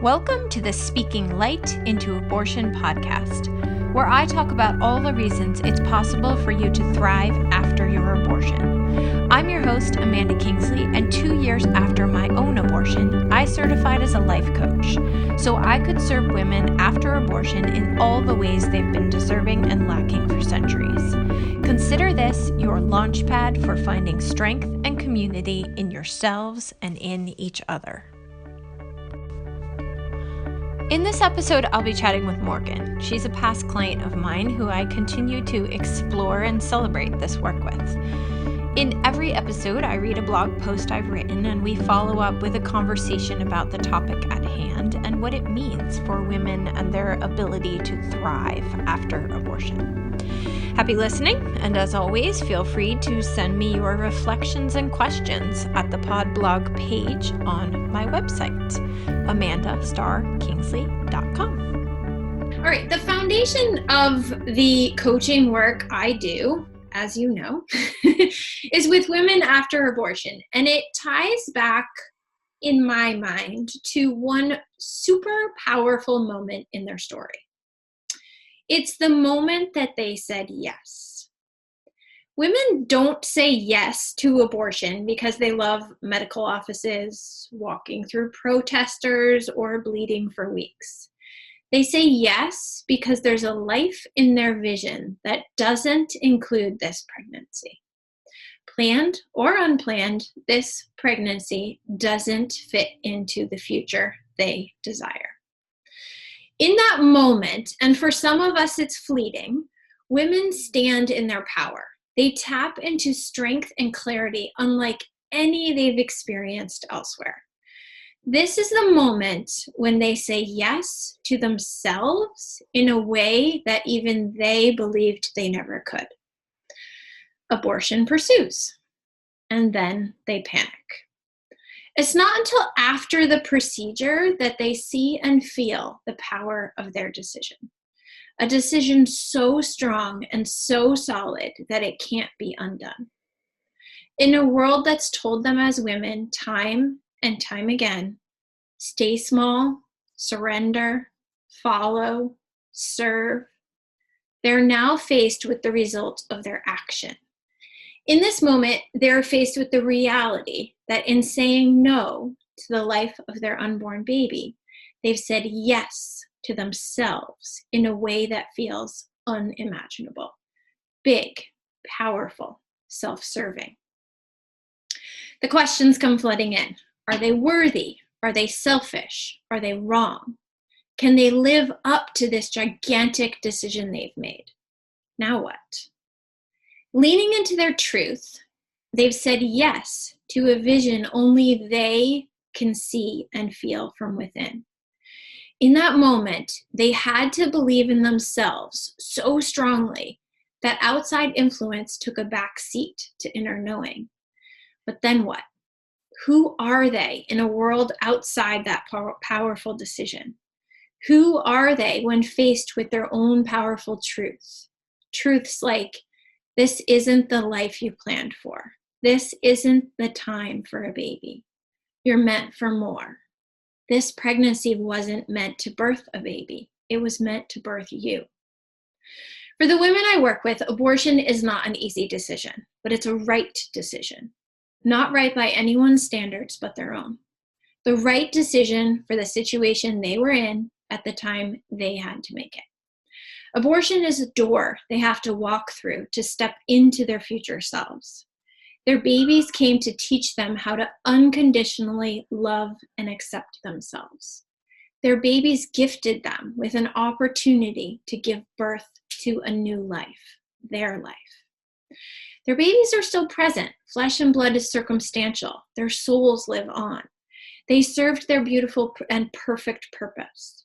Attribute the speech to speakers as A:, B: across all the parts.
A: Welcome to the Speaking Light into Abortion podcast, where I talk about all the reasons it's possible for you to thrive after your abortion. I'm your host, Amanda Kingsley, and 2 years after my own abortion, I certified as a life coach, so I could serve women after abortion in all the ways they've been deserving and lacking for centuries. Consider this your launchpad for finding strength and community in yourselves and in each other. In this episode, I'll be chatting with Morgan. She's a past client of mine who I continue to explore and celebrate this work with. In every episode, I read a blog post I've written and we follow up with a conversation about the topic at hand and what it means for women and their ability to thrive after abortion. Happy listening, and as always, feel free to send me your reflections and questions at the pod blog page on my website, amandakingsley.com. All right, the foundation of the coaching work I do, as you know, is with women after abortion, and it ties back in my mind to one super powerful moment in their story. It's the moment that they said yes. Women don't say yes to abortion because they love medical offices, walking through protesters, or bleeding for weeks. They say yes because there's a life in their vision that doesn't include this pregnancy. Planned or unplanned, this pregnancy doesn't fit into the future they desire. In that moment, and for some of us it's fleeting, women stand in their power. They tap into strength and clarity unlike any they've experienced elsewhere. This is the moment when they say yes to themselves in a way that even they believed they never could. Abortion pursues, and then they panic. It's not until after the procedure that they see and feel the power of their decision. A decision so strong and so solid that it can't be undone. In a world that's told them as women time and time again, stay small, surrender, follow, serve, they're now faced with the result of their action. In this moment, they're faced with the reality that in saying no to the life of their unborn baby, they've said yes to themselves in a way that feels unimaginable. Big, powerful, self-serving. The questions come flooding in. Are they worthy? Are they selfish? Are they wrong? Can they live up to this gigantic decision they've made? Now what? Leaning into their truth, they've said yes to a vision only they can see and feel from within. In that moment, they had to believe in themselves so strongly that outside influence took a back seat to inner knowing. But then what? Who are they in a world outside that powerful decision? Who are they when faced with their own powerful truth? Truths like, this isn't the life you planned for. This isn't the time for a baby. You're meant for more. This pregnancy wasn't meant to birth a baby. It was meant to birth you. For the women I work with, abortion is not an easy decision, but it's a right decision. Not right by anyone's standards, but their own. The right decision for the situation they were in at the time they had to make it. Abortion is a door they have to walk through to step into their future selves. Their babies came to teach them how to unconditionally love and accept themselves. Their babies gifted them with an opportunity to give birth to a new life, their life. Their babies are still present. Flesh and blood is circumstantial. Their souls live on. They served their beautiful and perfect purpose.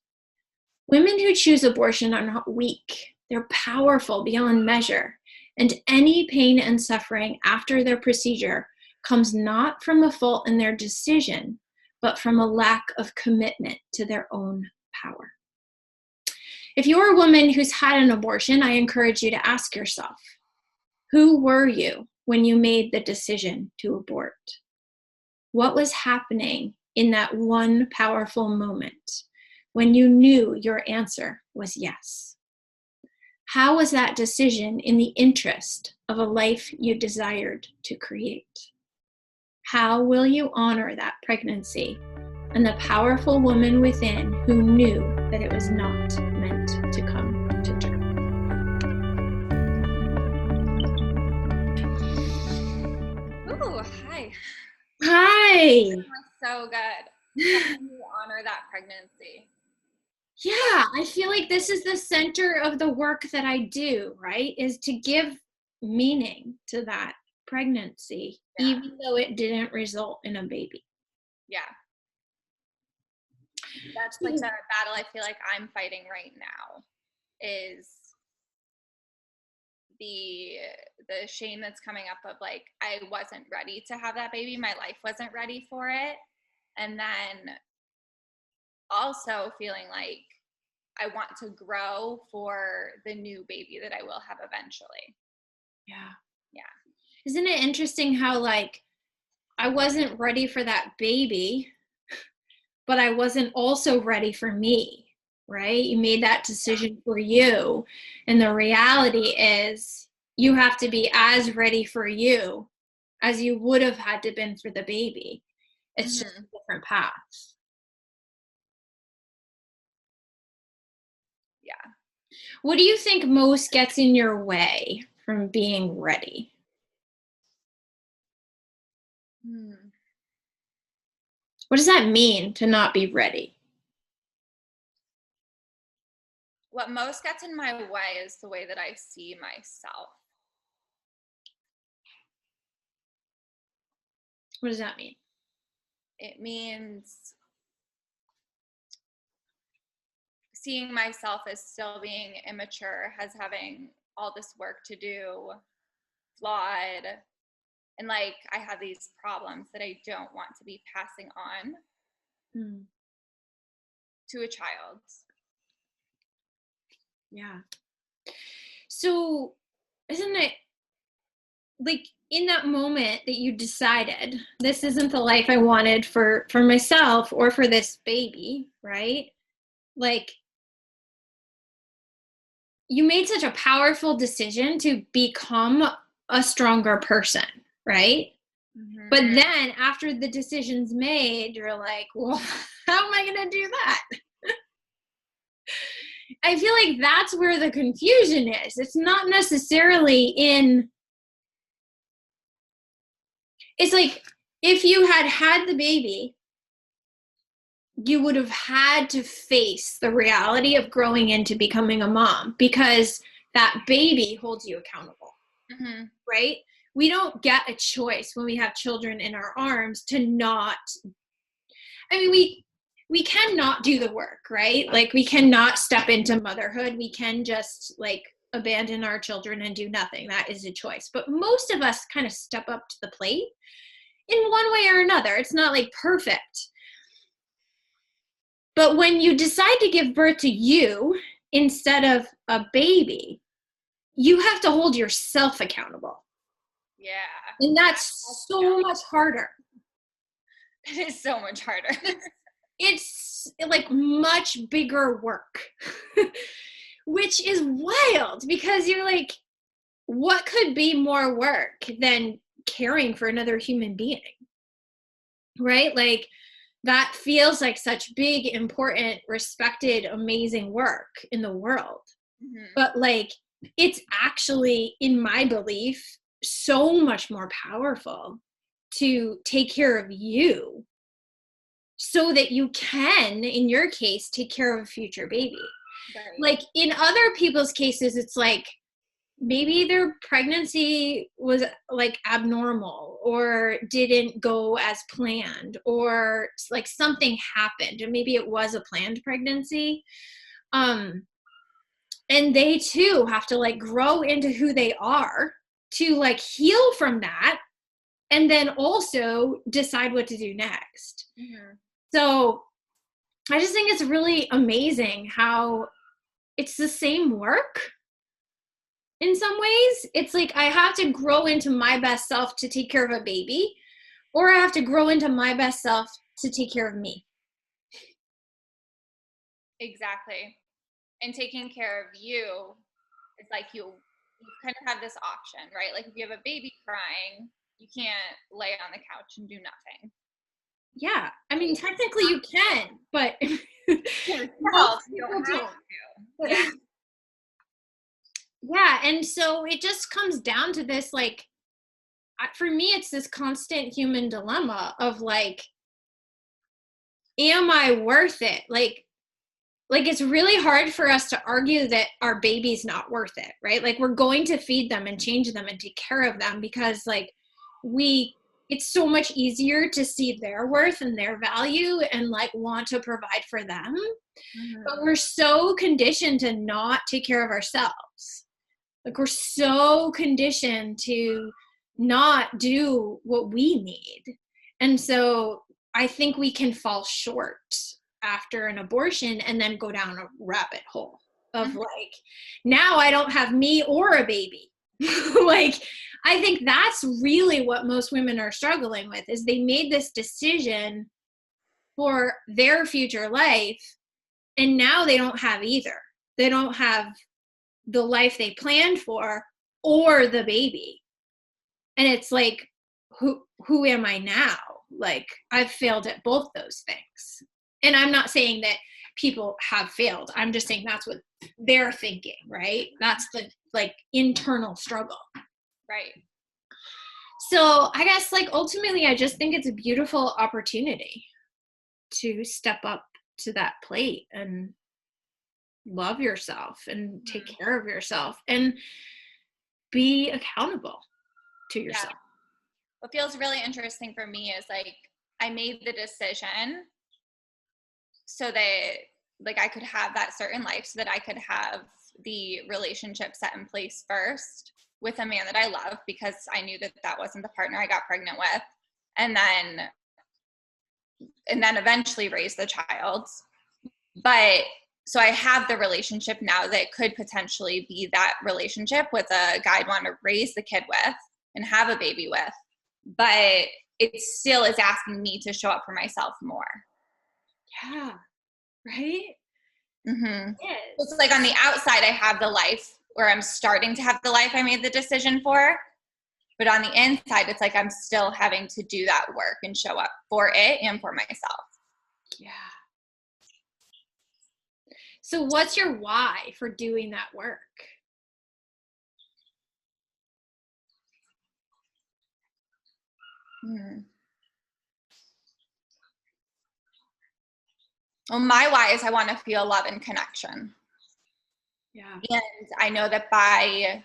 A: Women who choose abortion are not weak. They're powerful beyond measure. And any pain and suffering after their procedure comes not from a fault in their decision, but from a lack of commitment to their own power. If you're a woman who's had an abortion, I encourage you to ask yourself, who were you when you made the decision to abort? What was happening in that one powerful moment when you knew your answer was yes? How was that decision in the interest of a life you desired to create? How will you honor that pregnancy and the powerful woman within who knew that it was not meant to come to term?
B: Ooh, hi.
A: Hi.
B: That was so good. How do you honor that pregnancy?
A: Yeah, I feel like this is the center of the work that I do, right? Is to give meaning to that pregnancy,
B: Yeah.
A: even though it didn't result in a baby.
B: Yeah. That's like the battle I feel like I'm fighting right now is the shame that's coming up of like I wasn't ready to have that baby. My life wasn't ready for it. And then also feeling like I want to grow for the new baby that I will have eventually.
A: Yeah.
B: Yeah.
A: Isn't it interesting how, like, I wasn't ready for that baby, but I wasn't also ready for me, right? You made that decision for you. And the reality is, you have to be as ready for you as you would have had to been for the baby. It's just a different path.
B: Yeah.
A: What do you think most gets in your way from being ready? What does that mean to not be ready?
B: What most gets in my way is the way that I see myself.
A: What does that mean?
B: It means seeing myself as still being immature, as having all this work to do, flawed, and like I have these problems that I don't want to be passing on to a child.
A: Yeah. So, isn't it like in that moment that you decided this isn't the life I wanted for myself or for this baby, right? Like, you made such a powerful decision to become a stronger person, right? But then after the decision's made, you're like, well, how am I going to do that? I feel like that's where the confusion is. It's not necessarily in, it's like if you had had the baby, you would have had to face the reality of growing into becoming a mom because that baby holds you accountable, right? We don't get a choice when we have children in our arms to not, I mean, we cannot do the work, right? Like we cannot step into motherhood. We can just like abandon our children and do nothing. That is a choice. But most of us kind of step up to the plate in one way or another. It's not like perfect. But when you decide to give birth to you instead of a baby, you have to hold yourself accountable.
B: Yeah.
A: And that's so much harder.
B: It is so much harder.
A: It's like much bigger work, which is wild because you're like, what could be more work than caring for another human being? Right? Like, that feels like such big, important, respected, amazing work in the world. But like, it's actually, in my belief, so much more powerful to take care of you so that you can, in your case, take care of a future baby. Right. Like in other people's cases, it's like maybe their pregnancy was like abnormal or didn't go as planned, or like something happened and maybe it was a planned pregnancy. And they too have to like grow into who they are to like heal from that and then also decide what to do next. So I just think it's really amazing how it's the same work. In some ways, it's like I have to grow into my best self to take care of a baby, or I have to grow into my best self to take care of me.
B: Exactly. And taking care of you is like you kind of have this option, right? Like if you have a baby crying, you can't lay on the couch and do nothing.
A: Yeah. I mean, technically you can, but
B: Yourself,
A: most
B: you
A: people
B: don't have
A: don't.
B: to. Yeah.
A: Yeah. And so it just comes down to this, like, for me, it's this constant human dilemma of like, am I worth it? Like it's really hard for us to argue that our baby's not worth it, right? Like we're going to feed them and change them and take care of them because like it's so much easier to see their worth and their value and like want to provide for them. But we're so conditioned to not take care of ourselves. Like we're so conditioned to not do what we need. And so I think we can fall short after an abortion and then go down a rabbit hole of like, now I don't have me or a baby. Like, I think that's really what most women are struggling with is they made this decision for their future life and now they don't have either. They don't have the life they planned for or the baby. And it's like, who am I now? Like I've failed at both those things. And I'm not saying that people have failed. I'm just saying that's what they're thinking, right? That's the like internal struggle.
B: Right.
A: So I guess like ultimately I just think it's a beautiful opportunity to step up to that plate and love yourself and take care of yourself and be accountable to yourself.
B: What feels really interesting for me is like I made the decision so that like I could have that certain life so that I could have the relationship set in place first with a man that I love because I knew that that wasn't the partner I got pregnant with, and then eventually raise the child. But so I have the relationship now that could potentially be that relationship with a guy I'd want to raise the kid with and have a baby with, but it still is asking me to show up for myself more.
A: Yeah. Right?
B: Mm-hmm.
A: Yes.
B: It's like on the outside, I have the life where I'm starting to have the life I made the decision for. But on the inside, it's like I'm still having to do that work and show up for it and for myself.
A: Yeah. So what's your why for doing that work?
B: Well, my why is I want to feel love and connection.
A: Yeah.
B: And I know that by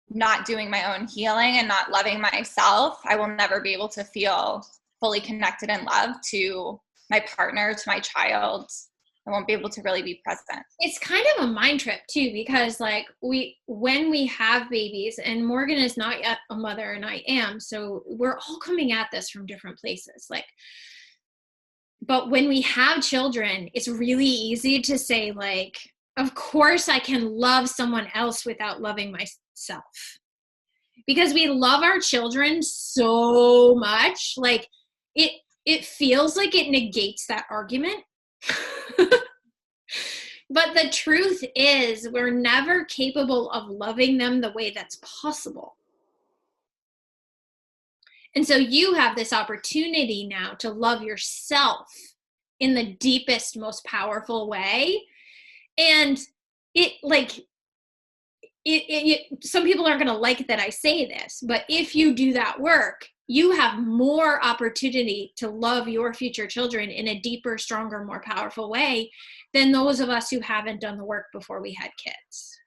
B: not doing my own healing and not loving myself, I will never be able to feel fully connected and loved to my partner, to my child. I won't be able to really be present.
A: It's kind of a mind trip too, because like when we have babies, and Morgan is not yet a mother and I am, so we're all coming at this from different places. Like, but when we have children, it's really easy to say like, of course I can love someone else without loving myself. Because we love our children so much, like it feels like it negates that argument. But the truth is, we're never capable of loving them the way that's possible. And so you have this opportunity now to love yourself in the deepest, most powerful way. And it like, some people aren't going to like that I say this, but if you do that work, you have more opportunity to love your future children in a deeper, stronger, more powerful way than those of us who haven't done the work before we had kids.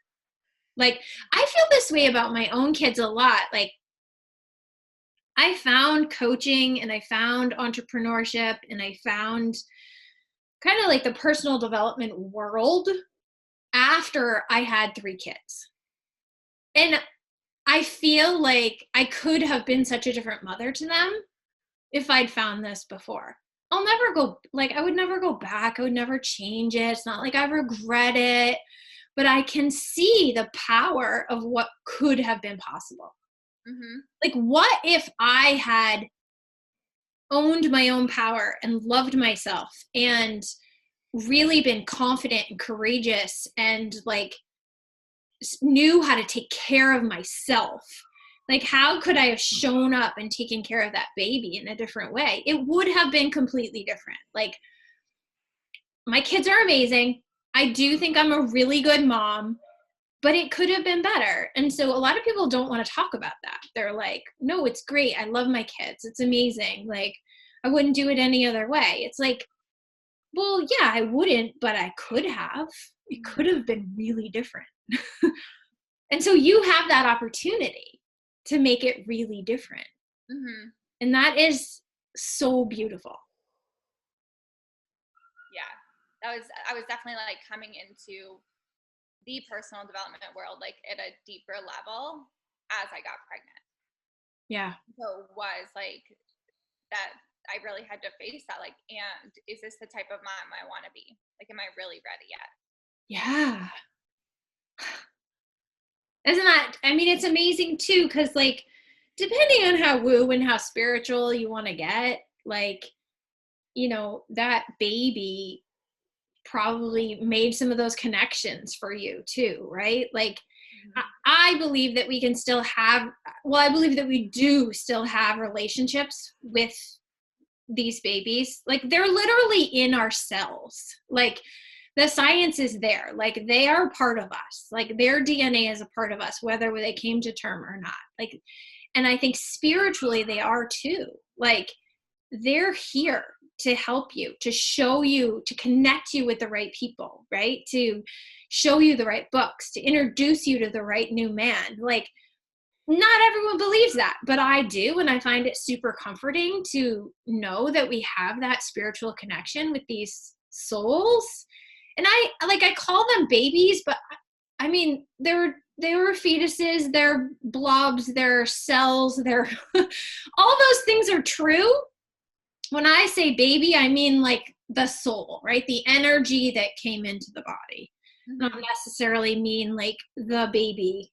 A: Like, I feel this way about my own kids a lot. Like, I found coaching and I found entrepreneurship and I found kind of like the personal development world after I had 3 kids. And I feel like I could have been such a different mother to them if I'd found this before. I'll never go, like, I would never go back. I would never change it. It's not like I regret it, but I can see the power of what could have been possible.
B: Mm-hmm.
A: Like, what if I had owned my own power and loved myself and really been confident and courageous and like knew how to take care of myself, like how could I have shown up and taken care of that baby in a different way? It would have been completely different. Like, my kids are amazing. I do think I'm a really good mom, but it could have been better. And so a lot of people don't want to talk about that. They're like, no, it's great. I love my kids. It's amazing. Like, I wouldn't do it any other way. It's like, well, yeah, I wouldn't, but I could have. It could have been really different. And so you have that opportunity to make it really different.
B: Mm-hmm.
A: And that is so beautiful.
B: Yeah. I was definitely like coming into the personal development world like at a deeper level as I got pregnant.
A: Yeah.
B: So it was like that I really had to face that, like, and is this the type of mom I want to be? Like, am I really ready yet?
A: Yeah. Isn't that, I mean, it's amazing too, because like, depending on how woo and how spiritual you want to get, like, you know, that baby probably made some of those connections for you too, right? Like, I believe that we can still have, well, I believe that we do still have relationships with these babies. Like, they're literally in our cells. Like, the science is there. Like, they are part of us. Like, their DNA is a part of us, whether they came to term or not. Like, and I think spiritually they are too. Like, they're here to help you, to show you, to connect you with the right people, right? To show you the right books, to introduce you to the right new man. Like, not everyone believes that, but I do. And I find it super comforting to know that we have that spiritual connection with these souls. And I call them babies, but I mean, they were fetuses, they're blobs, they're cells, they're all those things are true. When I say baby, I mean like the soul, right? The energy that came into the body. Mm-hmm. Not necessarily mean like the baby.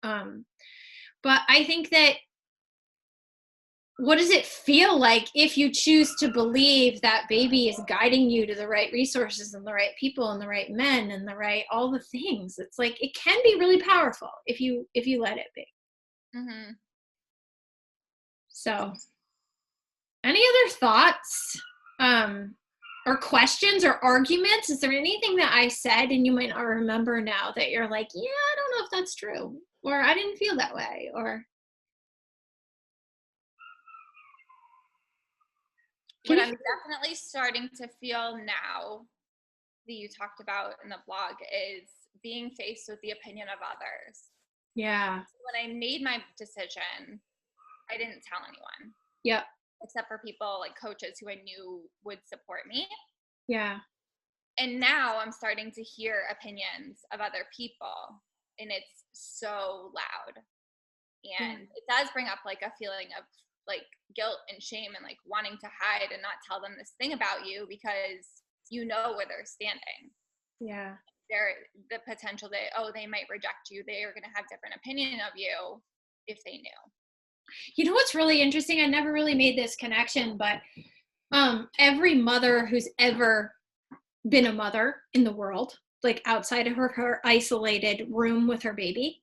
A: But I think that, what does it feel like if you choose to believe that baby is guiding you to the right resources and the right people and the right men and the right, all the things? It's like, it can be really powerful if you let it be.
B: Mm-hmm.
A: So, any other thoughts or questions or arguments? Is there anything that I said and you might not remember now that you're like, yeah, I don't know if that's true, or I didn't feel that way, or
B: what I'm definitely starting to feel now that you talked about in the blog is being faced with the opinion of others.
A: Yeah.
B: So when I made my decision, I didn't tell anyone.
A: Yep.
B: Except for people like coaches who I knew would support me.
A: Yeah.
B: And now I'm starting to hear opinions of other people, and it's so loud. And it does bring up like a feeling of like guilt and shame and like wanting to hide and not tell them this thing about you, because you know where they're standing.
A: Yeah.
B: The potential that, oh, they might reject you. They are going to have different opinion of you if they knew.
A: You know what's really interesting? I never really made this connection, but every mother who's ever been a mother in the world, like outside of her isolated room with her baby,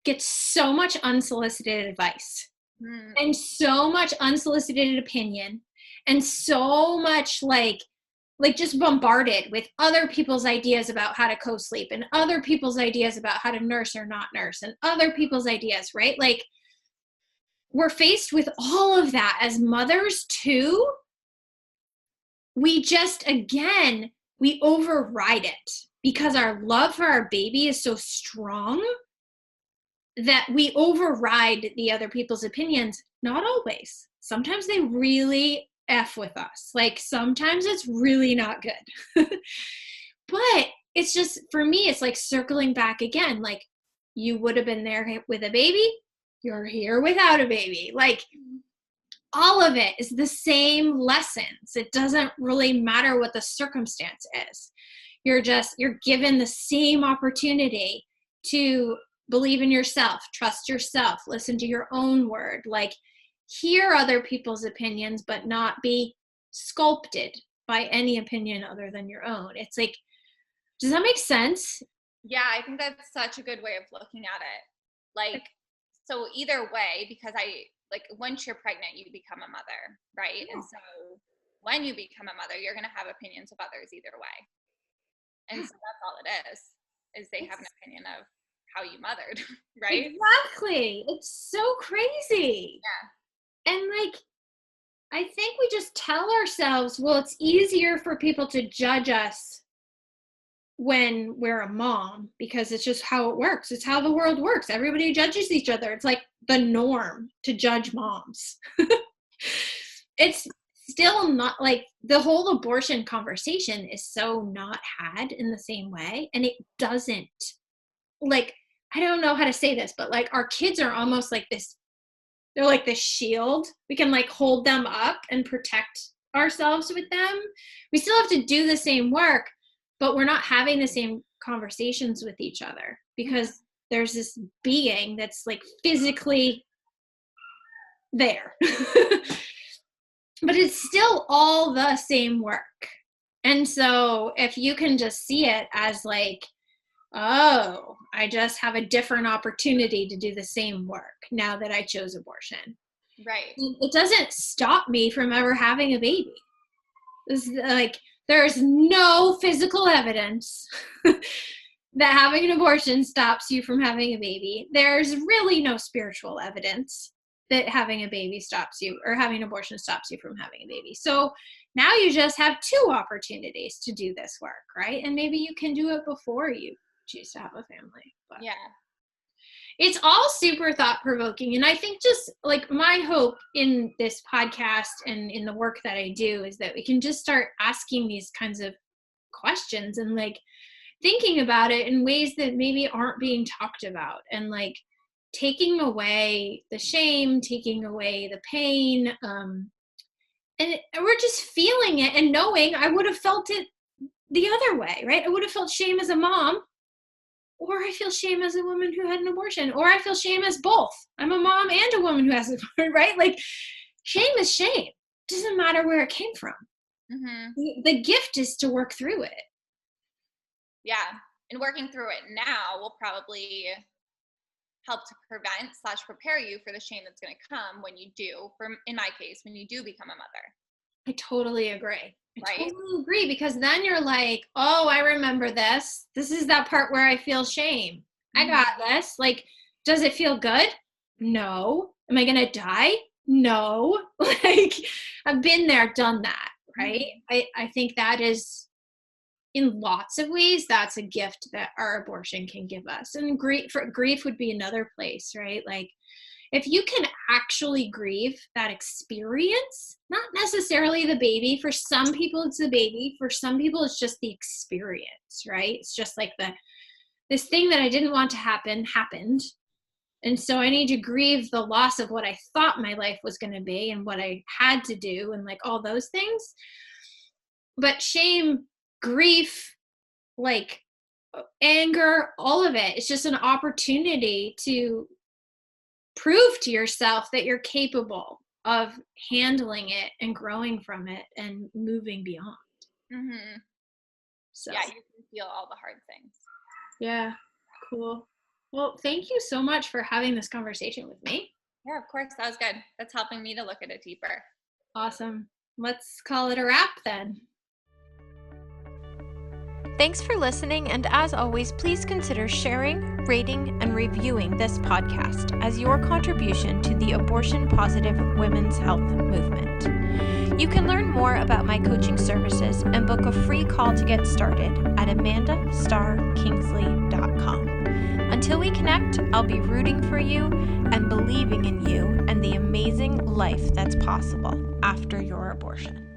A: gets so much unsolicited advice and so much unsolicited opinion and so much like just bombarded with other people's ideas about how to co-sleep and other people's ideas about how to nurse or not nurse and other people's ideas, right? Like, we're faced with all of that as mothers too. We just, again, we override it because our love for our baby is so strong that we override the other people's opinions. Not always. Sometimes they really F with us. Like, sometimes it's really not good. But it's just, for me, it's like circling back again. Like, you would have been there with a baby. You're here without a baby. Like, all of it is the same lessons. It doesn't really matter what the circumstance is. You're given the same opportunity to believe in yourself, trust yourself, listen to your own word, like, hear other people's opinions, but not be sculpted by any opinion other than your own. It's like, does that make sense?
B: Yeah, I think that's such a good way of looking at it. Like, so either way, because once you're pregnant, you become a mother, right?
A: Yeah.
B: And so when you become a mother, you're going to have opinions of others either way. And so that's all it is they have an opinion of how you mothered, right?
A: Exactly. It's so crazy.
B: Yeah.
A: And like, I think we just tell ourselves, well, it's easier for people to judge us when we're a mom because it's just how it works. It's how the world works. Everybody judges each other. It's like the norm to judge moms. It's still not like the whole abortion conversation is so not had in the same way. And it doesn't, like, I don't know how to say this, but like our kids are almost like this, they're like this shield. We can like hold them up and protect ourselves with them. We still have to do the same work, but we're not having the same conversations with each other because there's this being that's like physically there. But it's still all the same work. And so if you can just see it as like, oh, I just have a different opportunity to do the same work now that I chose abortion.
B: Right.
A: It doesn't stop me from ever having a baby. It's like, there's no physical evidence that having an abortion stops you from having a baby. There's really no spiritual evidence that having a baby stops you or having an abortion stops you from having a baby. So now you just have two opportunities to do this work, right? And maybe you can do it before you choose to have a family. But
B: yeah.
A: It's all super thought-provoking. And I think just like my hope in this podcast and in the work that I do is that we can just start asking these kinds of questions and like thinking about it in ways that maybe aren't being talked about, and like taking away the shame, taking away the pain. And we're just feeling it and knowing I would have felt it the other way, right? I would have felt shame as a mom, or I feel shame as a woman who had an abortion, or I feel shame as both. I'm a mom and a woman who has an abortion, right? Like shame is shame. It doesn't matter where it came from.
B: Mm-hmm.
A: The gift is to work through it.
B: Yeah. And working through it now will probably help to prevent/prepare you for the shame that's going to come when you do, in my case, when you do become a mother.
A: I totally agree.
B: Right?
A: I totally agree, because then you're like, oh, I remember this. This is that part where I feel shame. I got this. Like, does it feel good? No. Am I going to die? No. Like, I've been there, done that, right? I think that is, in lots of ways, that's a gift that our abortion can give us. And grief would be another place, right? Like, if you can actually grieve that experience, not necessarily the baby. For some people, it's the baby. For some people, it's just the experience, right? It's just like this thing that I didn't want to happen happened. And so I need to grieve the loss of what I thought my life was going to be and what I had to do and like all those things. But shame, grief, like anger, all of it, it's just an opportunity to prove to yourself that you're capable of handling it and growing from it and moving beyond.
B: Mm-hmm.
A: So
B: yeah, you can feel all the hard things.
A: Yeah, cool. Well, thank you so much for having this conversation with me.
B: Yeah, of course. That was good. That's helping me to look at it deeper.
A: Awesome. Let's call it a wrap then.
C: Thanks for listening, and as always, please consider sharing, rating, and reviewing this podcast as your contribution to the abortion-positive women's health movement. You can learn more about my coaching services and book a free call to get started at amandastarkingsley.com. Until we connect, I'll be rooting for you and believing in you and the amazing life that's possible after your abortion.